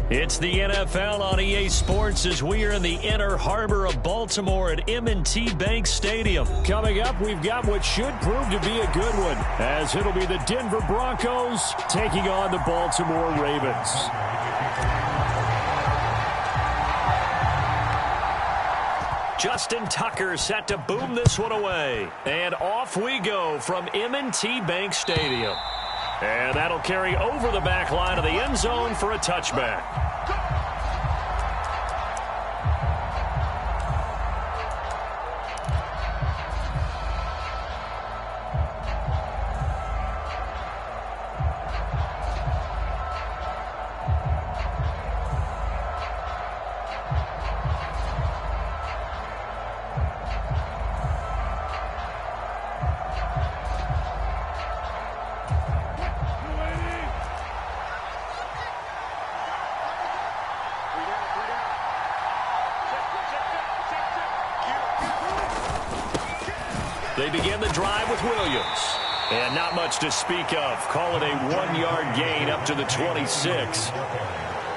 It's the NFL on EA Sports as we are in the inner harbor of Baltimore at M&T Bank Stadium. Coming up, we've got what should prove to be a good one, as it'll be the Denver Broncos taking on the Baltimore Ravens. Justin Tucker set to boom this one away. And off we go from M&T Bank Stadium. And that'll carry over the back line of the end zone for a touchback. They begin the drive with Williams. And not much to speak of. Call it a 1-yard gain up to the 26.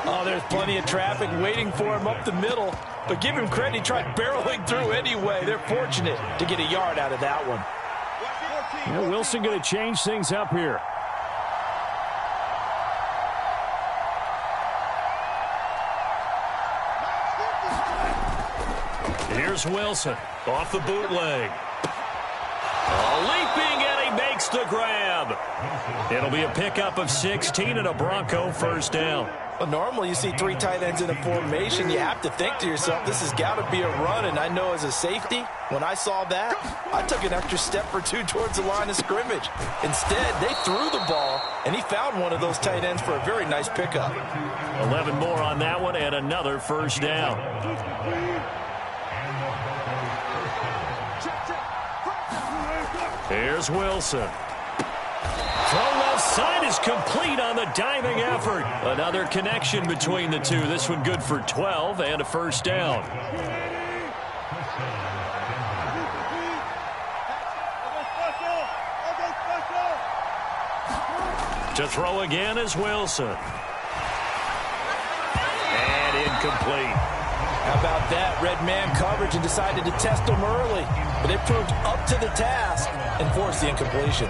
Oh, there's plenty of traffic waiting for him up the middle. But give him credit, he tried barreling through anyway. They're fortunate to get a yard out of that one. Yeah, Wilson going to change things up here. Here's Wilson off the bootleg. Leaping, and he makes the grab. It'll be a pickup of 16 and a Bronco first down. Well, normally you see 3 tight ends in a formation. You have to think to yourself, this has got to be a run. And I know as a safety, when I saw that, I took an extra step or 2 towards the line of scrimmage. Instead, they threw the ball, and he found one of those tight ends for a very nice pickup. 11 more on that one, and another first down. Here's Wilson. Throw left side is complete on the diving effort. Another connection between the two. This one good for 12 and a first down. To throw again is Wilson. And incomplete. How about that? Red man coverage and decided to test them early. But they proved up to the task and forced the incompletion.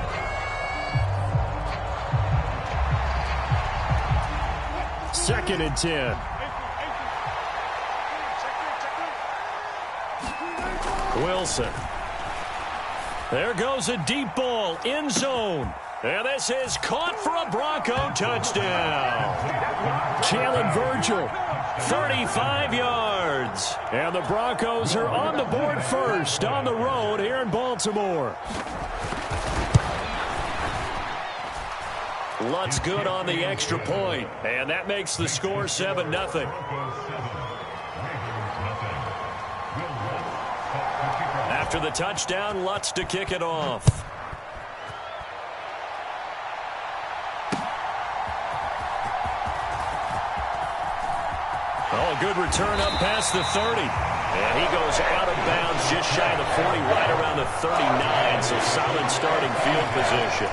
Second and 10. Wilson. There goes a deep ball, end zone. And this is caught for a Bronco touchdown. Jalen Virgil. 35 yards. And the Broncos are on the board first on the road here in Baltimore. Lutz good on the extra point. And that makes the score 7-0. After the touchdown, Lutz to kick it off. Oh, a good return up past the 30. And he goes out of bounds just shy of the 40, right around the 39. So solid starting field position.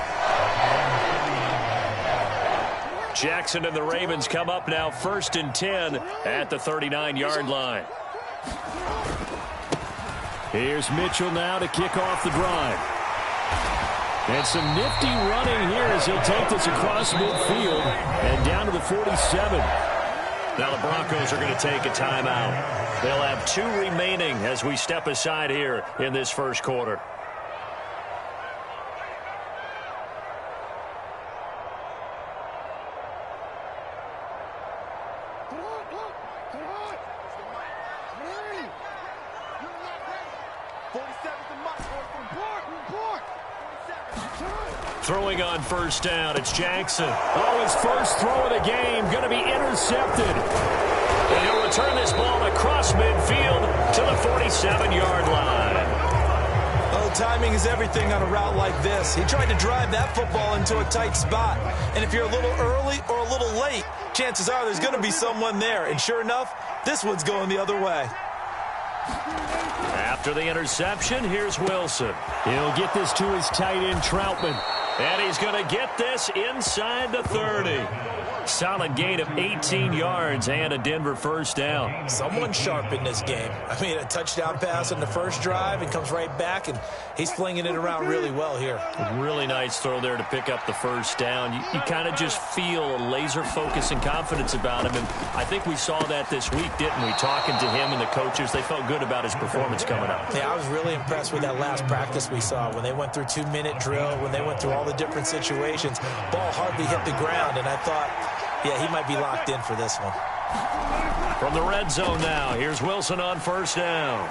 Jackson and the Ravens come up now 1st and 10 at the 39-yard line. Here's Mitchell now to kick off the drive. And some nifty running here as he'll take this across midfield and down to the 47. Now the Broncos are going to take a timeout. They'll have 2 remaining as we step aside here in this first quarter. Throwing on first down, it's Jackson. Oh, his first throw of the game going to be intercepted. And he'll return this ball across midfield to the 47-yard line. Oh, timing is everything on a route like this. He tried to drive that football into a tight spot. And if you're a little early or a little late, chances are there's going to be someone there. And sure enough, this one's going the other way. After the interception, here's Wilson. He'll get this to his tight end, Troutman. And he's going to get this inside the 30. Solid gain of 18 yards and a Denver first down. Someone sharp in this game. I mean, a touchdown pass on the first drive and comes right back, and he's flinging it around really well here. Really nice throw there to pick up the first down. You kind of just feel a laser focus and confidence about him, and I think we saw that this week, didn't we? Talking to him and the coaches, they felt good about his performance coming up. Yeah, I was really impressed with that last practice we saw when they went through 2-minute drill, when they went through all the different situations. Ball hardly hit the ground, and I thought, yeah, he might be locked in for this one. From the red zone now, here's Wilson on first down.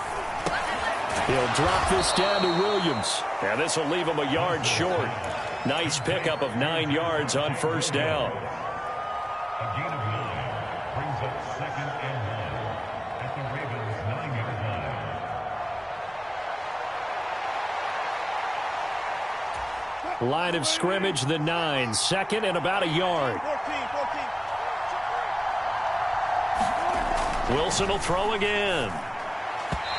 He'll drop this down to Williams. And this will leave him a yard short. Nice pickup of 9 yards on first down. A gain of 9 brings up 2nd and 1 at the Ravens' 9-yard line. Line of scrimmage, the 9. 2nd and about a yard. Wilson will throw again.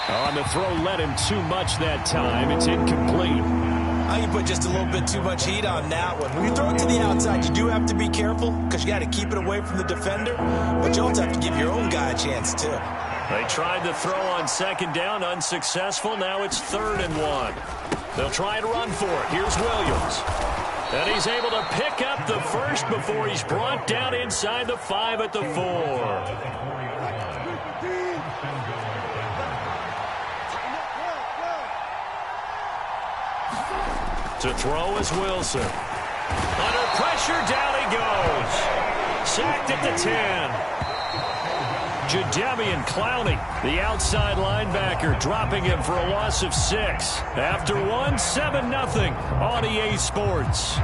On the throw, led him too much that time. It's incomplete. I can put just a little bit too much heat on that one. When you throw it to the outside, you do have to be careful because you got to keep it away from the defender, but you also have to give your own guy a chance too. They tried to throw on 2nd down, unsuccessful. Now it's 3rd and 1. They'll try and run for it. Here's Williams. And he's able to pick up the first before he's brought down inside the 5 at the 4. To throw is Wilson. Under pressure, down he goes. Sacked at the 10. Jadeveon Clowney, the outside linebacker, dropping him for a loss of 6. After 1, 7-0 on EA Sports.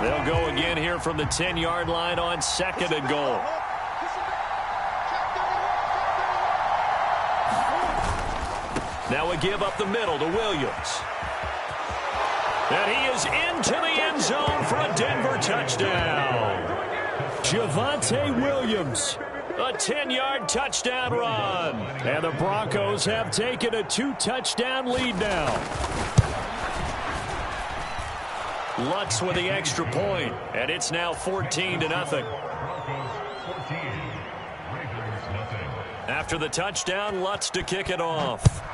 They'll go again here from the 10-yard line on 2nd and goal. Now a give up the middle to Williams. And he is into the end zone for a Denver touchdown. Javonte Williams. A 10-yard touchdown run. And the Broncos have taken a 2-touchdown lead now. Lutz with the extra point, and it's now 14-0. After the touchdown, Lutz to kick it off.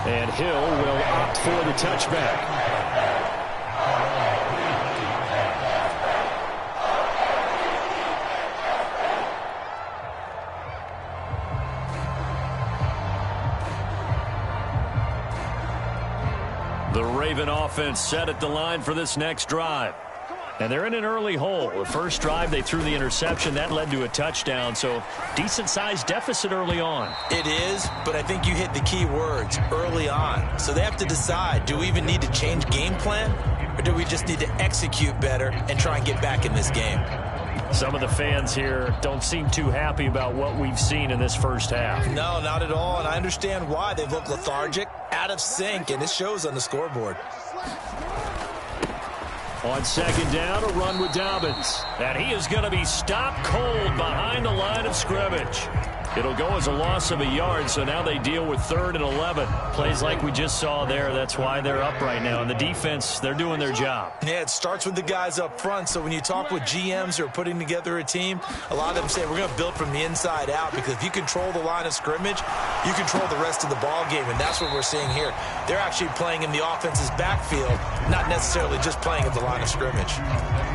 And Hill will opt for the touchback. The Raven offense set at the line for this next drive. And they're in an early hole. The first drive, they threw the interception. That led to a touchdown, so decent-sized deficit early on. It is, but I think you hit the key words, early on. So they have to decide, do we even need to change game plan, or do we just need to execute better and try and get back in this game? Some of the fans here don't seem too happy about what we've seen in this first half. No, not at all, and I understand why. They look lethargic, out of sync, and it shows on the scoreboard. On 2nd down, a run with Dobbins. And he is going to be stopped cold behind the line of scrimmage. It'll go as a loss of a yard, so now they deal with 3rd and 11. Plays like we just saw there. That's why they're up right now. And the defense, they're doing their job. Yeah, it starts with the guys up front. So when you talk with GMs who are putting together a team, a lot of them say we're going to build from the inside out, because if you control the line of scrimmage, you control the rest of the ball game, and that's what we're seeing here. They're actually playing in the offense's backfield, not necessarily just playing at the line of scrimmage.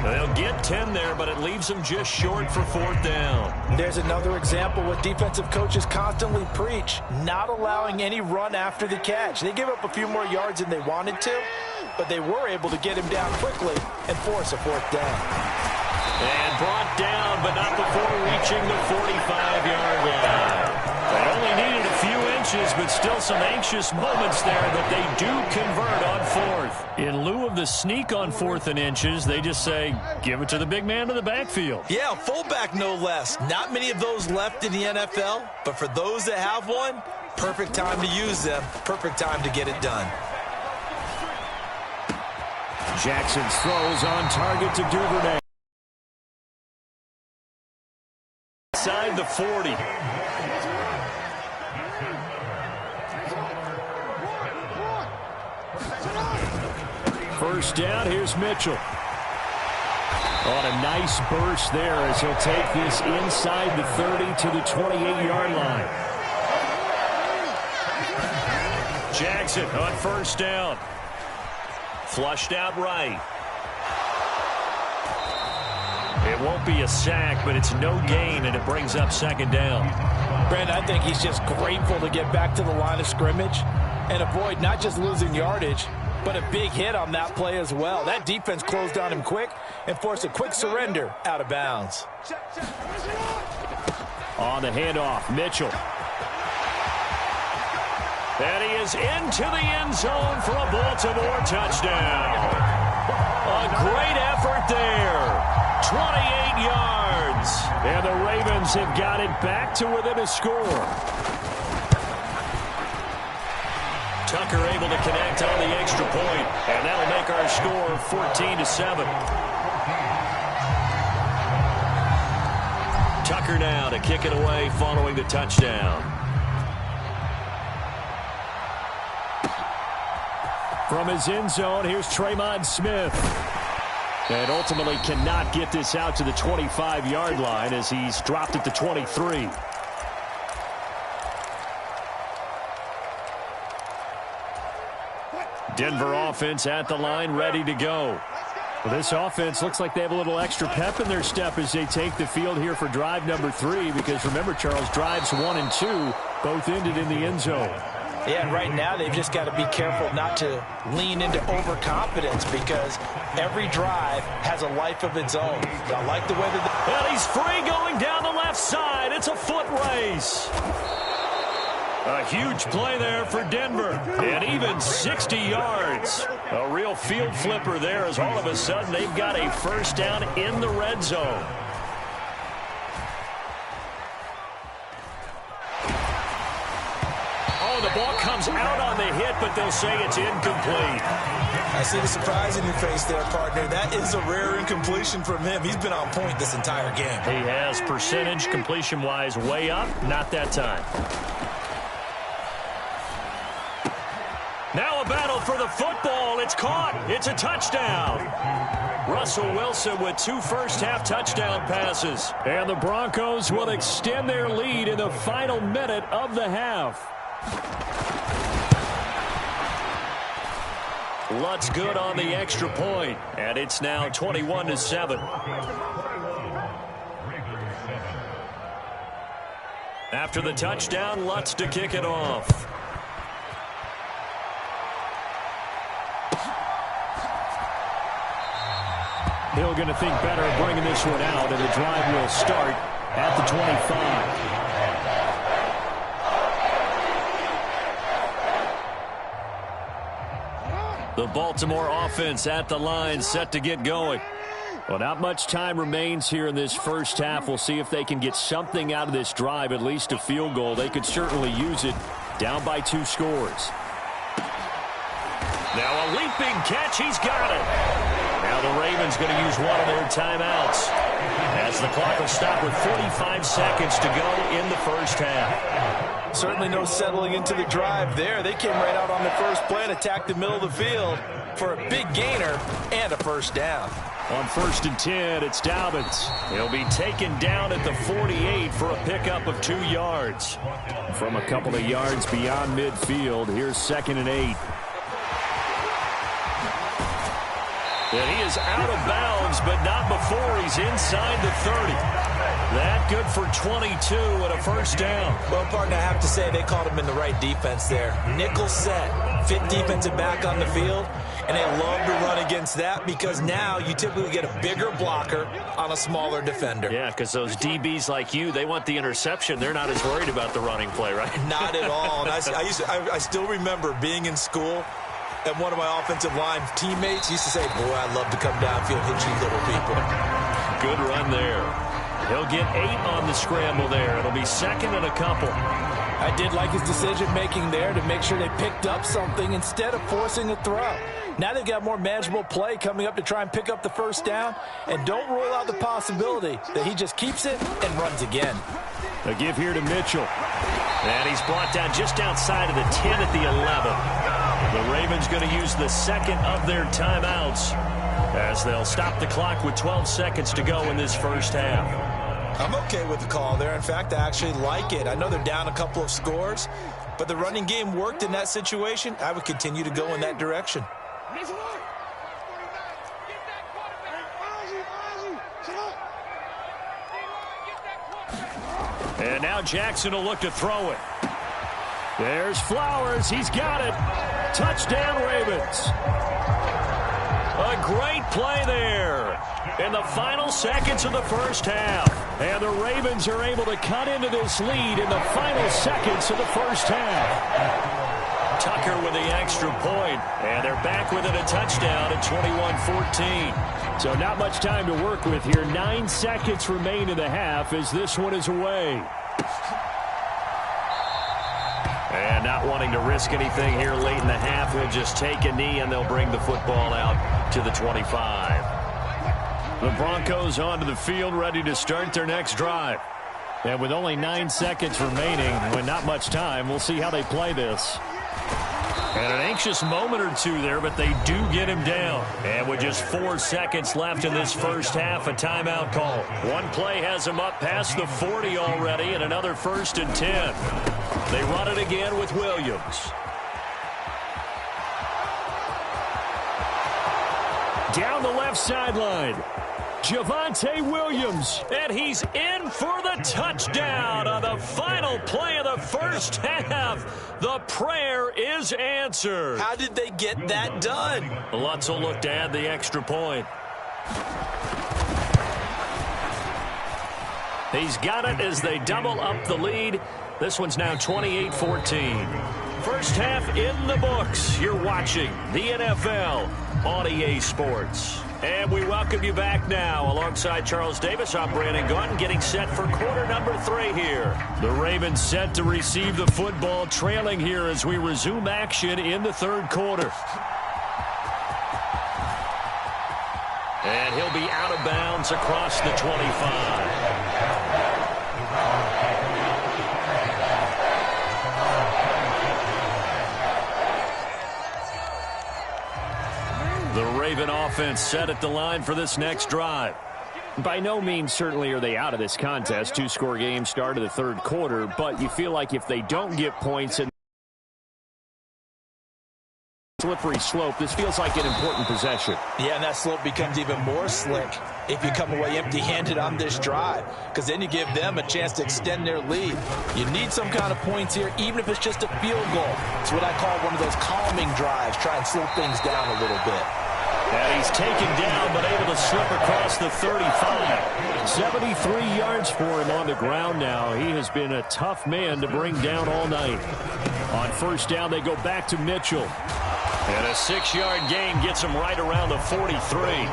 They'll get 10 there, but it leaves them just short for 4th down. There's another example what defensive coaches constantly preach, not allowing any run after the catch. They give up a few more yards than they wanted to, but they were able to get him down quickly and force a 4th down. And brought down, but not before reaching the 45-yard line. They only needed a few inches, but still some anxious moments there, but they do convert on 4th. In lieu of the sneak on 4th and inches, they just say, give it to the big man in the backfield. Yeah, fullback no less. Not many of those left in the NFL, but for those that have one, perfect time to use them, perfect time to get it done. Jackson's throws on target to Duvernay. 40. First down, here's Mitchell. On a nice burst there as he'll take this inside the 30 to the 28-yard line. Jackson on first down. Flushed out right. It won't be a sack, but it's no gain, and it brings up second down. Brandon, I think he's just grateful to get back to the line of scrimmage and avoid not just losing yardage, but a big hit on that play as well. That defense closed on him quick and forced a quick surrender out of bounds. On the handoff, Mitchell. And he is into the end zone for a Baltimore touchdown. A great effort there. 28 yards. And the Ravens have got it back to within a score. Tucker able to connect on the extra point, and that'll make our score 14-7. Tucker now to kick it away following the touchdown. From his end zone, here's Tremont Smith. And ultimately cannot get this out to the 25-yard line as he's dropped at the 23. Denver offense at the line, ready to go. Well, this offense looks like they have a little extra pep in their step as they take the field here for drive number 3, because remember, Charles, drives 1 and 2 both ended in the end zone. Yeah, and right now they've just got to be careful not to lean into overconfidence, because every drive has a life of its own. I like the way that... Well, he's free going down the left side. It's a foot race. A huge play there for Denver, and even 60 yards. A real field flipper there, as all of a sudden they've got a first down in the red zone. Oh, the ball comes out on the hit, but they'll say it's incomplete. I see the surprise in your face there, partner. That is a rare incompletion from him. He's been on point this entire game. He has percentage completion-wise way up, not that time. Now a battle for the football. It's caught. It's a touchdown. Russell Wilson with 2 first-half touchdown passes. And the Broncos will extend their lead in the final minute of the half. Lutz good on the extra point, and it's now 21-7. After the touchdown, Lutz to kick it off. Hill going to think better of bringing this one out, and the drive will start at the 25. The Baltimore offense at the line, set to get going. Well, not much time remains here in this first half. We'll see if they can get something out of this drive, at least a field goal. They could certainly use it, down by 2 scores. Now a leaping catch, he's got it. Now the Ravens going to use one of their timeouts, as the clock will stop with 45 seconds to go in the first half. Certainly no settling into the drive there. They came right out on the first play and attacked the middle of the field for a big gainer and a first down. On 1st and 10, it's Dobbins. He'll be taken down at the 48 for a pickup of 2 yards. From a couple of yards beyond midfield, here's 2nd and 8. And he is out of bounds, but not before he's inside the 30. That good for 22 and a first down. Well, partner, I have to say they called him in the right defense there. Nickel set, fit defensive back on the field, and they love to run against that, because now you typically get a bigger blocker on a smaller defender. Yeah, because those DBs like you, they want the interception. They're not as worried about the running play, right? Not at all. And I still remember being in school, and one of my offensive line teammates used to say, boy, I'd love to come downfield and hit you little people. Good run there. He'll get 8 on the scramble there. It'll be 2nd and a couple. I did like his decision-making there to make sure they picked up something instead of forcing a throw. Now they've got more manageable play coming up to try and pick up the first down, and don't rule out the possibility that he just keeps it and runs again. A give here to Mitchell. And he's brought down just outside of the 10 at the 11. The Ravens going to use the second of their timeouts as they'll stop the clock with 12 seconds to go in this first half. I'm okay with the call there. In fact, I actually like it. I know they're down a couple of scores, but the running game worked in that situation. I would continue to go in that direction. And now Jackson will look to throw it. There's Flowers. He's got it. Touchdown, Ravens. A great play there in the final seconds of the first half. And the Ravens are able to cut into this lead in the final seconds of the first half. Tucker with the extra point, and they're back within a touchdown at 21-14. So not much time to work with here. 9 seconds remain in the half as this one is away. And not wanting to risk anything here late in the half, he'll just take a knee, and they'll bring the football out to the 25. The Broncos onto the field, ready to start their next drive. And with only 9 seconds remaining, with not much time, we'll see how they play this. And an anxious moment or two there, but they do get him down. And with just 4 seconds left in this first half, a timeout call. One play has him up past the 40 already, and another 1st and 10. They run it again with Williams. Down the left sideline, Javonte Williams. And he's in for the touchdown on the final play of the first half. The prayer is answered. How did they get that done? Lutz will look to add the extra point. He's got it as they double up the lead. This one's now 28-14. First half in the books. You're watching the NFL on EA Sports. And we welcome you back now. Alongside Charles Davis, I'm Brandon Gunn, getting set for quarter number 3 here. The Ravens set to receive the football, trailing here as we resume action in the third quarter. And he'll be out of bounds across the 25. The Raven offense set at the line for this next drive. By no means certainly are they out of this contest. 2-score game start of the third quarter, but you feel like if they don't get points in slippery slope, this feels like an important possession. Yeah, and that slope becomes even more slick if you come away empty-handed on this drive, because then you give them a chance to extend their lead. You need some kind of points here, even if it's just a field goal. It's what I call one of those calming drives. Try and slow things down a little bit. And he's taken down, but able to slip across the 35. 73 yards for him on the ground now. He has been a tough man to bring down all night. On first down, they go back to Mitchell. And a 6-yard gain gets him right around the 43.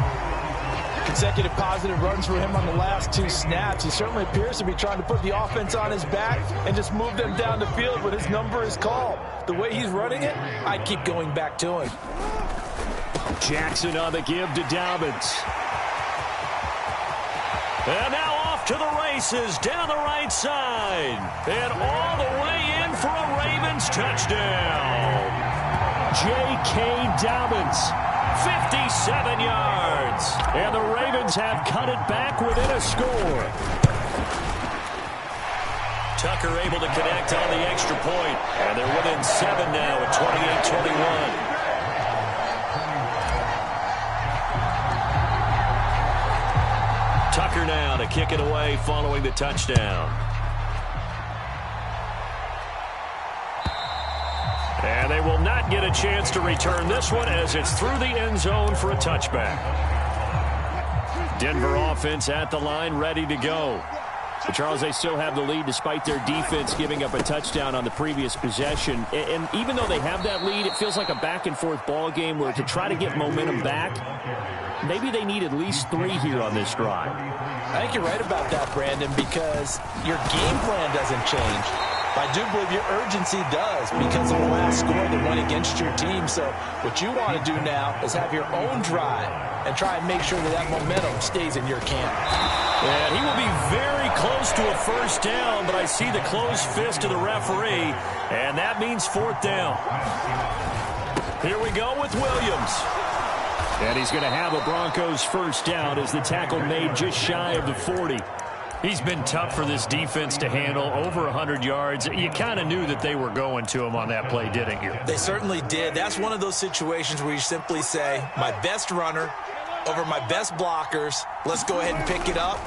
Consecutive positive runs for him on the last 2 snaps. He certainly appears to be trying to put the offense on his back and just move them down the field when his number is called. The way he's running it, I keep going back to him. Jackson on the give to Dobbins. And now off to the races down the right side. And all the way in for a Ravens touchdown. J.K. Dobbins. 57 yards. And the Ravens have cut it back within a score. Tucker able to connect on the extra point. And they're within 7 now at 28-21. Tucker now to kick it away following the touchdown. And they will not get a chance to return this one as it's through the end zone for a touchback. Denver offense at the line, ready to go. But Charles, they still have the lead despite their defense giving up a touchdown on the previous possession. And even though they have that lead, it feels like a back-and-forth ball game where to try to get momentum back, maybe they need at least 3 here on this drive. I think you're right about that, Brandon, because your game plan doesn't change. I do believe your urgency does because of the last score that went against your team. So what you want to do now is have your own drive and try and make sure that that momentum stays in your camp. And he will be very close to a first down, but I see the closed fist of the referee, and that means fourth down. Here we go with Williams. And he's going to have a Broncos first down as the tackle made just shy of the 40. He's been tough for this defense to handle, over 100 yards. You kind of knew that they were going to him on that play, didn't you? They certainly did. That's one of those situations where you simply say, my best runner over my best blockers, let's go ahead and pick it up.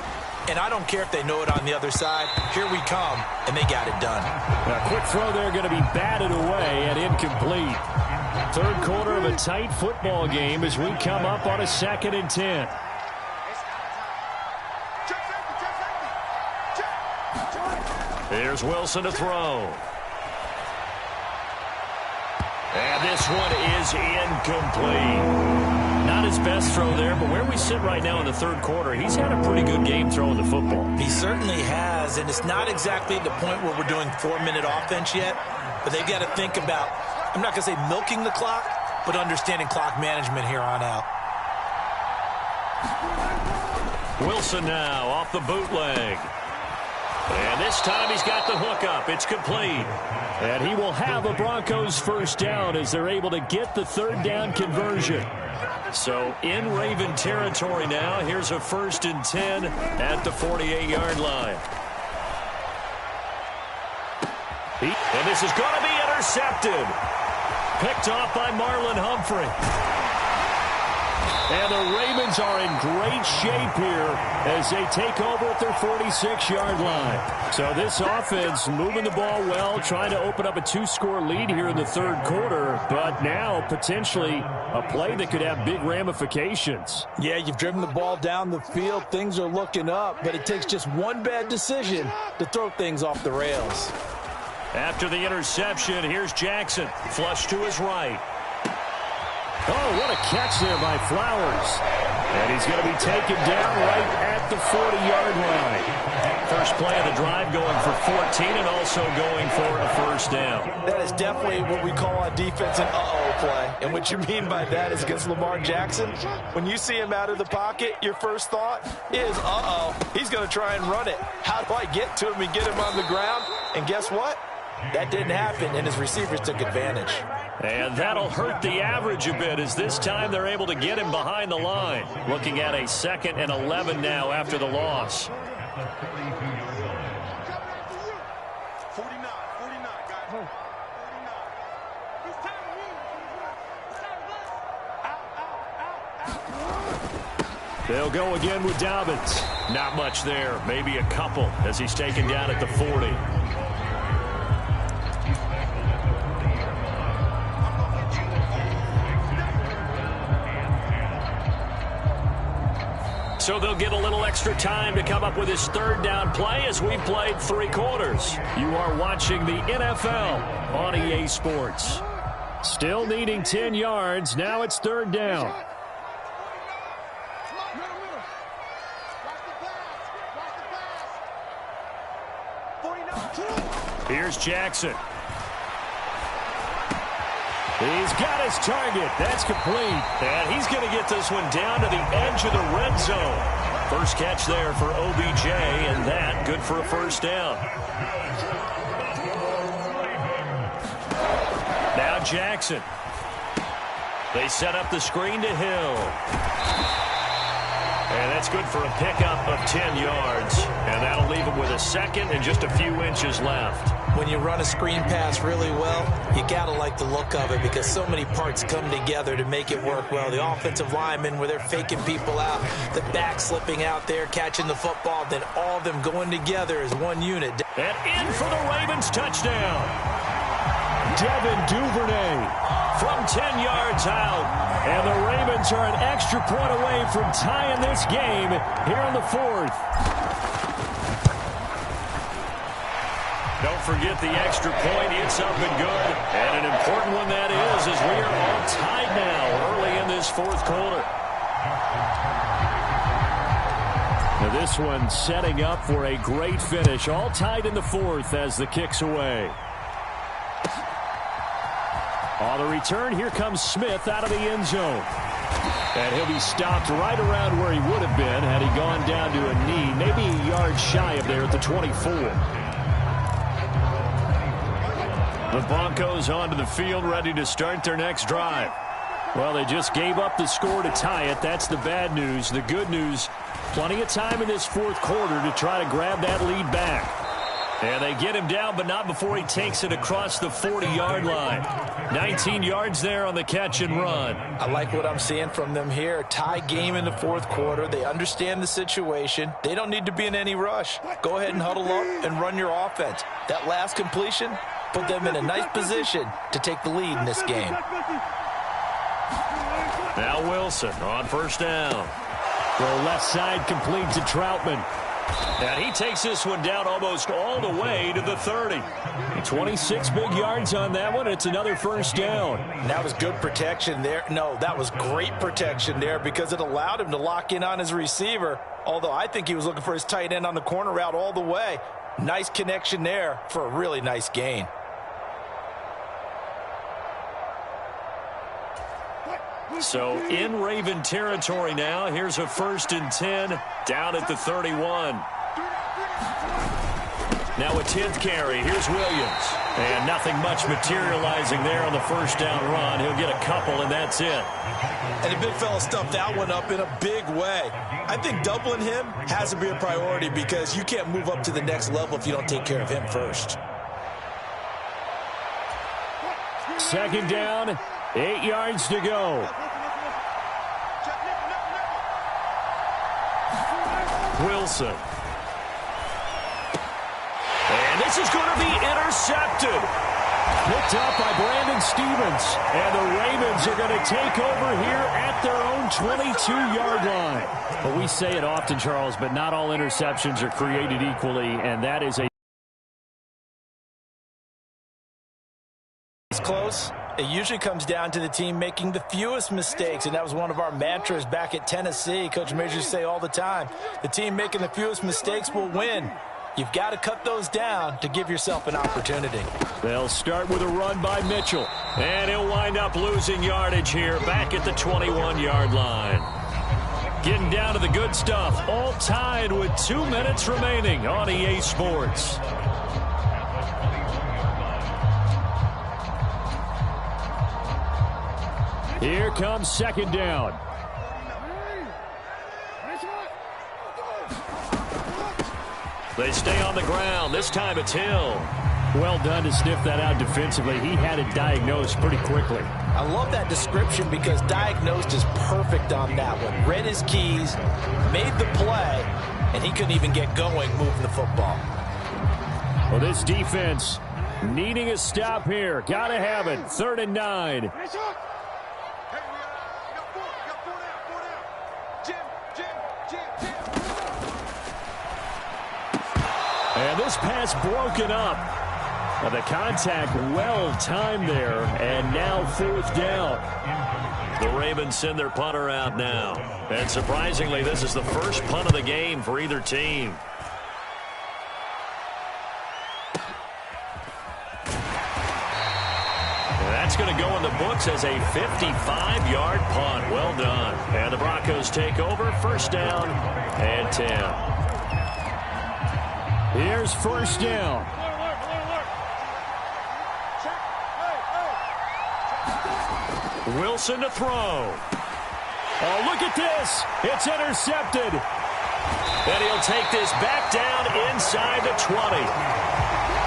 And I don't care if they know it on the other side. Here we come, and they got it done. A quick throw there going to be batted away and incomplete. Third quarter of a tight football game as we come up on a 2nd and 10. Here's Wilson to throw. And this one is incomplete. Not his best throw there, but where we sit right now in the third quarter, he's had a pretty good game throwing the football. He certainly has, and it's not exactly at the point where we're doing 4-minute offense yet, but they've got to think about, I'm not going to say milking the clock, but understanding clock management here on out. Wilson now off the bootleg. And this time he's got the hook up. It's complete. And he will have a Broncos first down as they're able to get the third down conversion. So in Raven territory now. Here's a 1st and 10 at the 48-yard line. And this is going to be intercepted. Picked off by Marlon Humphrey. And the Ravens are in great shape here as they take over at their 46-yard line. So this offense moving the ball well, trying to open up a 2-score lead here in the third quarter, but now potentially a play that could have big ramifications. Yeah, you've driven the ball down the field. Things are looking up, but it takes just one bad decision to throw things off the rails. After the interception, here's Jackson. Flush to his right. Oh, what a catch there by Flowers. And he's going to be taken down right at the 40-yard line. First play of the drive going for 14 and also going for a first down. That is definitely what we call on defense an uh-oh play. And what you mean by that is against Lamar Jackson, when you see him out of the pocket, your first thought is, uh-oh, he's going to try and run it. How do I get to him and get him on the ground? And guess what? That didn't happen, and his receivers took advantage. And that'll hurt the average a bit as this time they're able to get him behind the line. Looking at a 2nd and 11 now after the loss. They'll go again with Dobbins. Not much there, maybe a couple as he's taken down at the 40. So they'll get a little extra time to come up with his third down play as we played 3 quarters. You are watching the NFL on EA Sports. Still needing 10 yards. Now it's third down. Here's Jackson. He's got his target. That's complete. And he's going to get this one down to the edge of the red zone. First catch there for OBJ, and that good for a first down. Now Jackson. They set up the screen to Hill. And that's good for a pickup of 10 yards. And that'll leave him with a 2nd and just a few inches left. When you run a screen pass really well, you got to like the look of it because so many parts come together to make it work well. The offensive linemen where they're faking people out, the back slipping out there, catching the football, then all of them going together as one unit. And in for the Ravens touchdown. Devin Duvernay from 10 yards out. And the Ravens are an extra point away from tying this game here in the 4th. Don't forget the extra point. It's up and good. And an important one that is as we are all tied now early in this 4th quarter. The This one setting up for a great finish. All tied in the fourth as the kick's away. On the return, here comes Smith out of the end zone. And he'll be stopped right around where he would have been had he gone down to a knee, maybe a yard shy of there at the 24. The Broncos onto the field, ready to start their next drive. Well, they just gave up the score to tie it. That's the bad news. The good news, plenty of time in this fourth quarter to try to grab that lead back. And they get him down, but not before he takes it across the 40-yard line. 19 yards there on the catch and run. I like what I'm seeing from them here. Tie game in the fourth quarter. They understand the situation. They don't need to be in any rush. Go ahead and huddle up and run your offense. That last completion put them in a nice position to take the lead in this game. Now Wilson on first down. The left side complete to Troutman. And he takes this one down almost all the way to the 30. 26 big yards on that one. It's another first down. That was good protection there. No, that was great protection there because it allowed him to lock in on his receiver, although I think he was looking for his tight end on the corner route all the way. Nice connection there for a really nice gain. So in Raven territory now. Here's a 1st and 10 down at the 31. Now a 10th carry. Here's Williams. And nothing much materializing there on the first down run. He'll get a couple, and that's it. And the big fella stuffed that one up in a big way. I think doubling him has to be a priority because you can't move up to the next level if you don't take care of him first. Second down, 8 yards to go. Wilson. And this is going to be intercepted. Picked up by Brandon Stevens. And the Ravens are going to take over here at their own 22-yard line. Well, we say it often, Charles, but not all interceptions are created equally, and that is a close. It usually comes down to the team making the fewest mistakes, and that was one of our mantras back at Tennessee. Coach Majors say all the time, the team making the fewest mistakes will win. You've got to cut those down to give yourself an opportunity. They'll start with a run by Mitchell. And he'll wind up losing yardage here back at the 21-yard line. Getting down to the good stuff, all tied with 2 minutes remaining on EA Sports. Here comes second down. They stay on the ground. This time it's Hill. Well done to sniff that out defensively. He had it diagnosed pretty quickly. I love that description because diagnosed is perfect on that one. Read his keys, made the play, and he couldn't even get going moving the football. Well, this defense needing a stop here. Got to have it. 3rd and 9. And this pass broken up. The contact well timed there, and now 4th down. The Ravens send their punter out now. And surprisingly, this is the first punt of the game for either team. And that's going to go in the books as a 55-yard punt. Well done. And the Broncos take over, 1st down and 10. Here's 1st down. Wilson to throw. Oh, look at this. It's intercepted. And he'll take this back down inside the 20.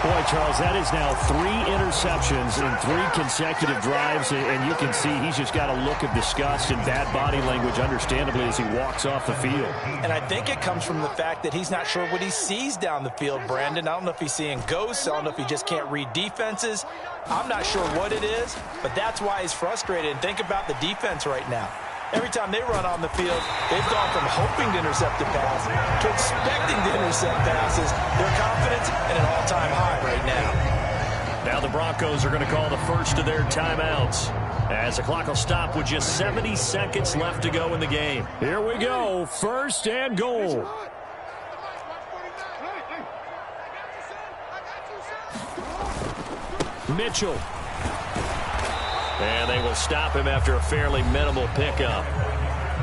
Boy, Charles, that is now 3 interceptions in 3 consecutive drives, and you can see he's just got a look of disgust and bad body language, understandably, as he walks off the field. And I think it comes from the fact that he's not sure what he sees down the field, Brandon. I don't know if he's seeing ghosts. I don't know if he just can't read defenses. I'm not sure what it is, but that's why he's frustrated. And think about the defense right now. Every time they run on the field, they've gone from hoping to intercept a pass to expecting to intercept passes. Their confidence at an all-time high right now. Now the Broncos are going to call the first of their timeouts, as the clock will stop with just 70 seconds left to go in the game. Here we go, 1st and goal. Mitchell. And they will stop him after a fairly minimal pickup.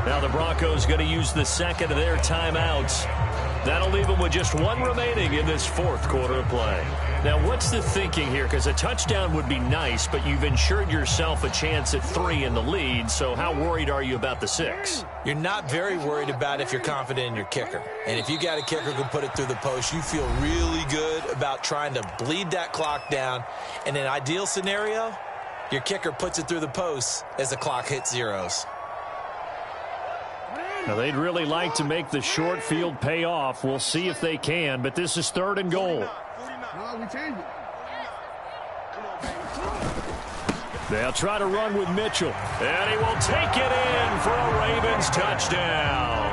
Now the Broncos going to use the second of their timeouts. That'll leave them with just one remaining in this fourth quarter of play. Now, what's the thinking here? Because a touchdown would be nice, but you've ensured yourself a chance at 3 in the lead, so how worried are you about the 6? You're not very worried about if you're confident in your kicker. And if you got a kicker who can put it through the post, you feel really good about trying to bleed that clock down. In an ideal scenario, your kicker puts it through the post as the clock hits zeros. Now, they'd really like to make the short field pay off. We'll see if they can, but this is 3rd and goal. They'll try to run with Mitchell. And he will take it in for a Ravens touchdown.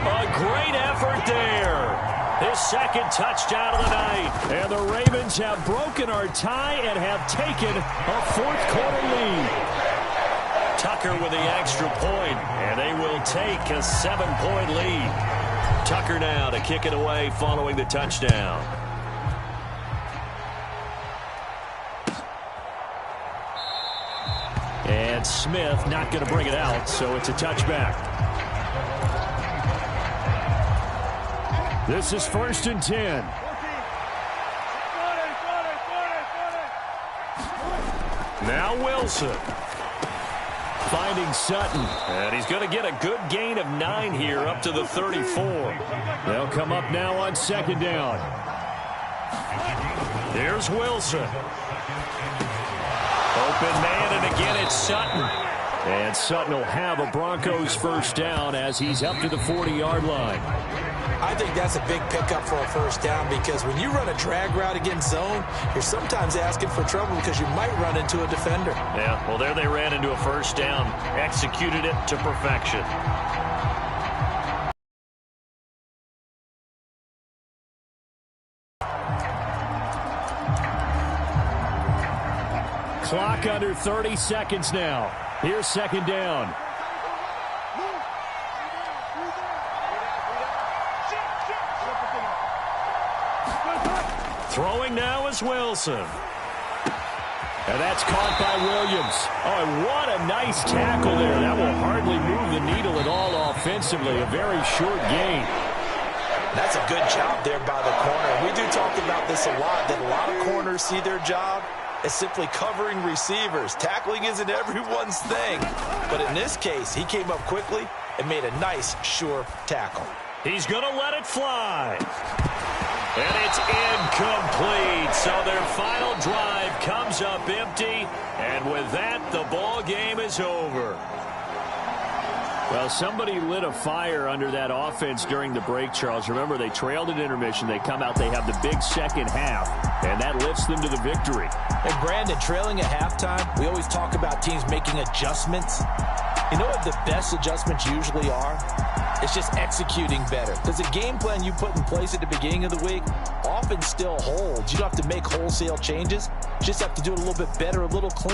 A great effort there. His second touchdown of the night. And the Ravens have broken our tie and have taken a fourth-quarter lead. Tucker with the extra point, and they will take a 7-point lead. Tucker now to kick it away following the touchdown. And Smith not going to bring it out, so it's a touchback. This is 1st and 10. Now Wilson. Finding Sutton. And he's going to get a good gain of 9 here up to the 34. They'll come up now on 2nd down. Here's Wilson. Open man, and again it's Sutton. And Sutton will have a Broncos first down as he's up to the 40-yard line. I think that's a big pickup for a first down because when you run a drag route against zone, you're sometimes asking for trouble because you might run into a defender. Yeah, well, there they ran into a first down. Executed it to perfection. Clock under 30 seconds now. Here's 2nd down. Throwing now is Wilson. And that's caught by Williams. Oh, and what a nice tackle there. That will hardly move the needle at all offensively. A very short gain. That's a good job there by the corner. We do talk about this a lot, that a lot of corners see their job as simply covering receivers. Tackling isn't everyone's thing. But in this case, he came up quickly and made a nice, sure tackle. He's going to let it fly. And it's incomplete. So their final drive comes up empty. And with that, the ball game is over. Well, somebody lit a fire under that offense during the break, Charles. Remember, they trailed at intermission. They come out, they have the big second half, and that lifts them to the victory. And Brandon, trailing at halftime, we always talk about teams making adjustments. You know what the best adjustments usually are? It's just executing better. Because the game plan you put in place at the beginning of the week often still holds. You don't have to make wholesale changes. You just have to do it a little bit better, a little cleaner.